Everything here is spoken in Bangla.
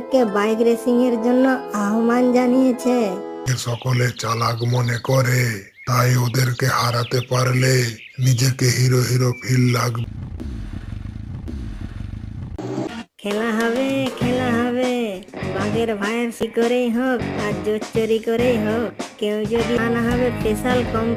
বাঘকে বাইক রেসিং এর জন্য আহ্বান জানিয়েছে। সকলে চালাক মনে করে, তাই ওদেরকে হারাতে পারলে নিজেকে হিরো হিরো ফিল লাগবে। খেলা হবে, খেলা হবে, বাঘের ভাইয়ের শিকরেই হোক আর জোর চুরি করেই হোক, কেউ যদি আনা হবে স্পেশাল কম।